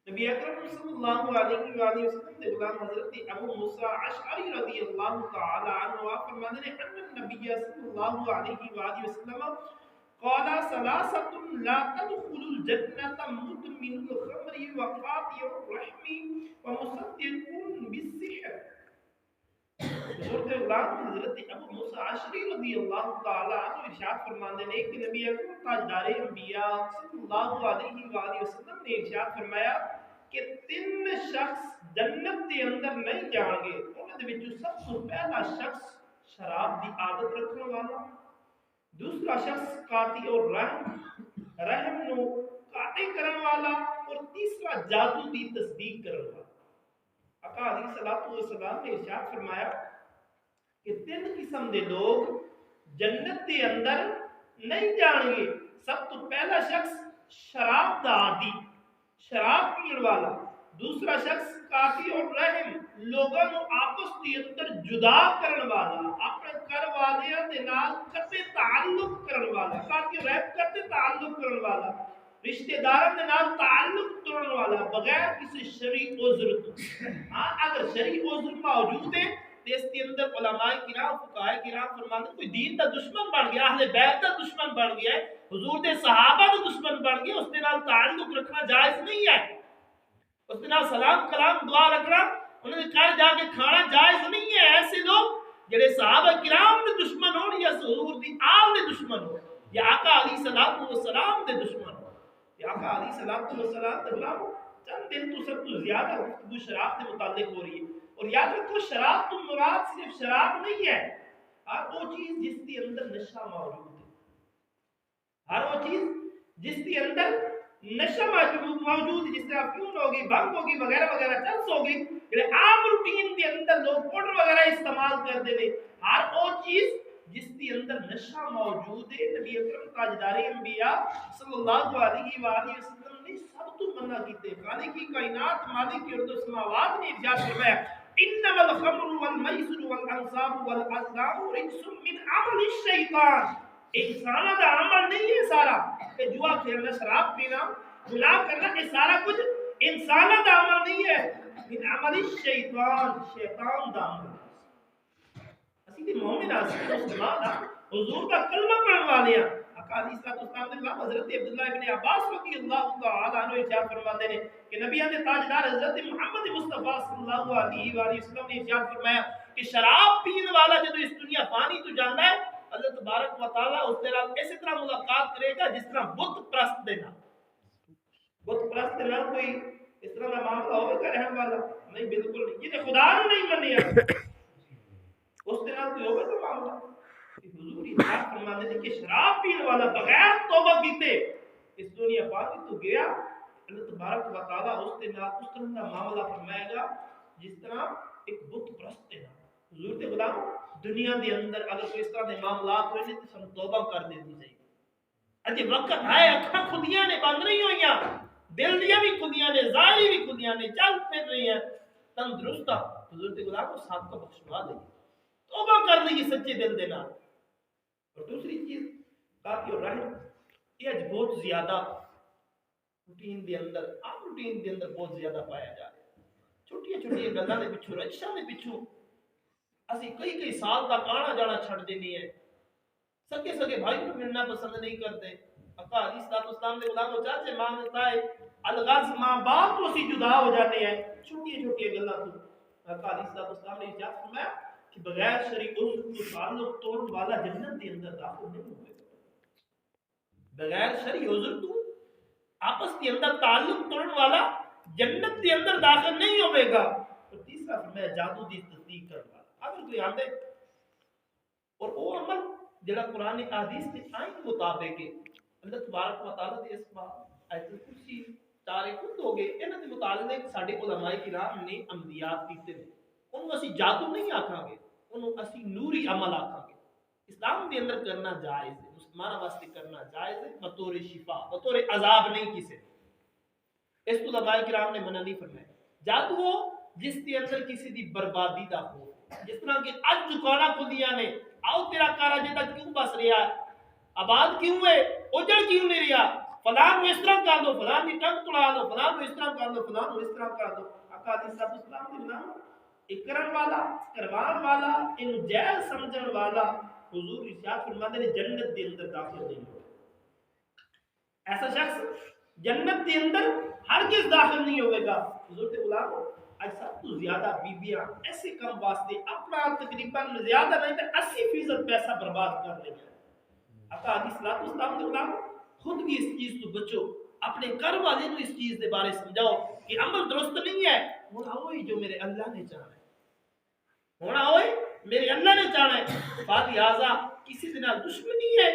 نبی اکرم صلی اللہ علیہ وآلہ وسلم نے غلام حضرت ابو موسیٰ اشعری رضی اللہ تعالی عنہ فرماتے ہیں ان النبی صلی اللہ علیہ وآلہ وسلم قال ثلاثة لا تدخل الجنة مدمن الخمر وقاطع الرحم ومصدق بالسحر. بزرگ غلام حضرت ابو موسیٰ اشعری رضی اللہ تعالی عنہ ارشاد فرماتے ہیں کہ نبی اکرم تاجدار انبیاء صلی اللہ علیہ وآلہ وسلم نے ارشاد فرمایا کہ تین شخص جنت کے اندر نہیں جان گے. انہاں دے وچوں سب سے پہلا شخص شراب دی عادت رکھنے والا، دوسرا شخص قاطع اور رحم نو قاطع کرن والا، اور تیسرا جادو دی تصدیق کرن والا. آقا علیہ الصلوۃ والسلام نے ارشاد فرمایا کہ تین قسم دے لوگ جنت کے اندر نہیں جان گے. سب تو پہلا شخص شراب دا عادی، شراب پین والا، دوسرا شخص قاطع اور رحم، لوگوں کو آپس کے اندر جدا کرن والا، اپنے گھر والیاں دے نال قطع تعلق کرن والا، قاطع اور رحم قطع تعلق کرن والا، رشتہ داروں کے نال تعلق توڑن والا بغیر کسی شرعی عذر تو. ہاں اگر شرعی عذر موجود ہے تو اس کے اندر علماء کرام فقہاء کرام فرماتے ہیں کوئی دین کا دشمن بن گیا، اہل بیت کا دشمن بن گیا ہے، حضور دے صحابہ کا دشمن بن گیا، اس کے نال تعلق رکھنا جائز نہیں ہے. اس کے نال سلام کلام دعا رکھنا انہوں نے گھر جا کے کھانا جائز نہیں ہے. ایسے لوگ جڑے صحابہ کرام دے دشمن ہون یا حضور دی آل دے دشمن ہون یا آقا علیہ الصلوۃ والسلام دے دشمن ہون. یا آقا علیہ الصلوۃ والسلام تے غلام چند دن تو سب تو زیادہ گفتگو شراب کے متعلق ہو رہی ہے. اور یاد رکھو شراب تو مراد صرف شراب نہیں ہے، ہر وہ چیز جس کے اندر نشہ موجود ہے، ہر وہ چیز جس کے اندر نشہ موجود، جس طرح پیون ہوگی، بھنگ ہوگی، وغیرہ وغیرہ چرس ہوگی، یعنی عام روٹین کے اندر لوگ پاؤڈر وغیرہ استعمال کرتے ہیں. ہر وہ چیز جس کے اندر نشہ موجود ہے، نبی اکرم تاجدار انبیاء صلی اللہ علیہ وآلہ وسلم نے سب تو منع کیتے. خالق کی کائنات مالک ارض و سماوات نے ارشاد فرمایا انما الخمر والمیسر والانصاب والازلام رجس من عمل الشیطان. انسانہ دا عمل نہیں ہے سارا کہ جوا کھیلنا، شراب پینا، گناہ کرنا، یہ سارا کچھ انسانہ دا عمل نہیں ہے، من عمل الشیطان، شیطان دا عمل. اسی دی مومن اسی مسلمان حضور کا کلمہ پڑھنے والے ہیں. آقا علیہ الصلوۃ والسلام نے کہا حضرت عبداللہ ابن عباس رضی اللہ تعالی عنہ ارشاد فرماتے ہیں کہ نبی نے تاجدار حضرت محمد مصطفیٰ صلی اللہ علیہ وآلہ وسلم نے ارشاد فرمایا کہ شراب پینے والا جب اس دنیا فانی تو جانتا ہے اللہ تبارک و تعالی اس طرح اسی طرح ملاقات کرے گا جس طرح بت پرست دینا. بت پرست دینا کوئی اس طرح کا معاملہ ہوگا رحم والا نہیں، بالکل نہیں. یہ خدا نے نہیں منیا اس دن کوئی ہوگا تو معاملہ. حضور ارشاد فرماتے ہیں کہ شراب پینے والا بغیر توبہ کیتے اس دنیا فانی تو گیا، اللہ تبارک و تعالی اس دن اس طرح کا معاملہ فرمائے گا جس طرح ایک بت پرست دینا. حضور کے غلام دنیا دے اندر اگر کوئی اس طرح دے معاملات ہوئے تو سن توبہ کر دینی چاہیے. اجے وقت ہے، اکھاں کھلیاں نے بند نہیں ہوئیاں، دل دیاں بھی کھلیاں نے، ظاہری بھی کھلیاں نے، چل پھر رہی ہیں تندرست. حضور کے غلام کو ساتھ کا بخشوا دے، توبہ کر لئیے سچے دل دینا. اور دوسری چیز قاطع اور رحم، یہ اج بہت زیادہ روٹین دے اندر، عام روٹین دے اندر بہت زیادہ پایا جا رہا ہے. چھوٹیاں چھوٹیاں گلاں دے پچھوں، رجشاں دے پچھوں اسی کئی سال تک آنا جانا چھڑ دینی ہے. سکے سکے بھائی کو ملنا پسند نہیں کرتے. آقا علیہ الصلوۃ والسلام نے غلام کو چاچے ماں نے کہا ہے الغاز ماں باپ تو اسی جدا ہو جاتے ہیں چھوٹی چھوٹی گلاں تو. آقا علیہ الصلوۃ والسلام نے ارشاد فرمایا کہ بغیر شرعی عذر کو تعلق توڑنے والا جنت کے اندر داخل نہیں ہوگا. بغیر شرعی عذر تو آپس کے اندر تعلق توڑنے والا جنت کے اندر داخل نہیں ہوئے گا. اور تیسرا فرمایا جادو دی تصدیق کرنے والا. اگر کوئی آندے اور وہ عمل جڑا قرآن حدیث کے آئین کے مطابق ہے، اللہ تبارک و تعالی دے اسماء آیت الکرسی تارے کند ہو گئے انہاں دے متعلق ساڈے علماء کرام نے عملیات کیتے ہیں. انہوں اسی جادو نہیں آکھاں گے، انہوں اسی نوری عمل آکھاں گے. اسلام دے اندر کرنا جائز ہے، مسلمانوں واسطے کرنا جائز ہے، بطور شفا، بطور عذاب نہیں کسے. اس کو علماء کرام نے منع نہیں فرمایا. جادو ہو جس کے اندر کسی دی بربادی دا ہو، جس طرح کہ اج دکاناں کھلیاں نے، آؤ تیرا کارا جے تک کیوں بس رہا ہے، آباد کیوں ہے، اجڑ کیوں نہیں رہا، فلاں کو اس طرح کر دو، فلاں کی ٹنگ توڑا دو، فلاں کو اس طرح کر دو، فلاں کو اس طرح کر دو. آقا علیہ الصلوۃ والسلام نے بنا اکرم والا، کروان والا، ان جائز سمجھن والا حضور ارشاد فرماتے ہیں جنت کے اندر داخل نہیں ہوگا. ایسا شخص جنت کے اندر ہرگز داخل نہیں ہوئے گا. حضور کے غلام آج سب تو زیادہ بیویاں ایسے کم واسطے اپنا تقریباً زیادہ نہیں تو 80% پیسہ برباد کر رہی ہیں. آقا علیہ الصلوۃ والسلام کے غلام خود بھی اس چیز تو بچو، اپنے گھر والے کو اس چیز کے بارے سمجھاؤ کہ عمل درست نہیں ہے. ہونا ہوئی جو میرے اللہ نے چاہا ہے، ہونا ہوئی میرے اللہ نے چاہا ہے. فاتح اعضا کسی سے نہ دشمنی ہے،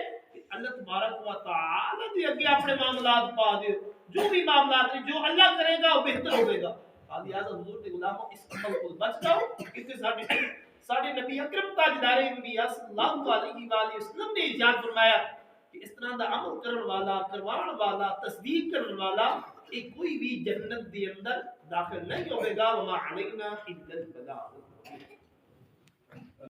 اللہ تبارک و تعالی دے اگے اپنے معاملات پا دے. جو بھی معاملات ہیں جو اللہ کرے گا وہ بہتر ہوئے گا. فاتح اعضا حضور کے غلاموں اس عمل کو بچ جاؤ. کیونکہ ساڈے نبی اکرم تاجدار انبیاء صلی اللہ علیہ وآلہ وسلم نے ارشاد فرمایا کہ اس طرح دا عمل کرن والا، کروان والا، تصدیق کرن والا کوئی بھی جنت دے اندر داخل نہیں ہوئے گا. وما علینا الا البلاغ.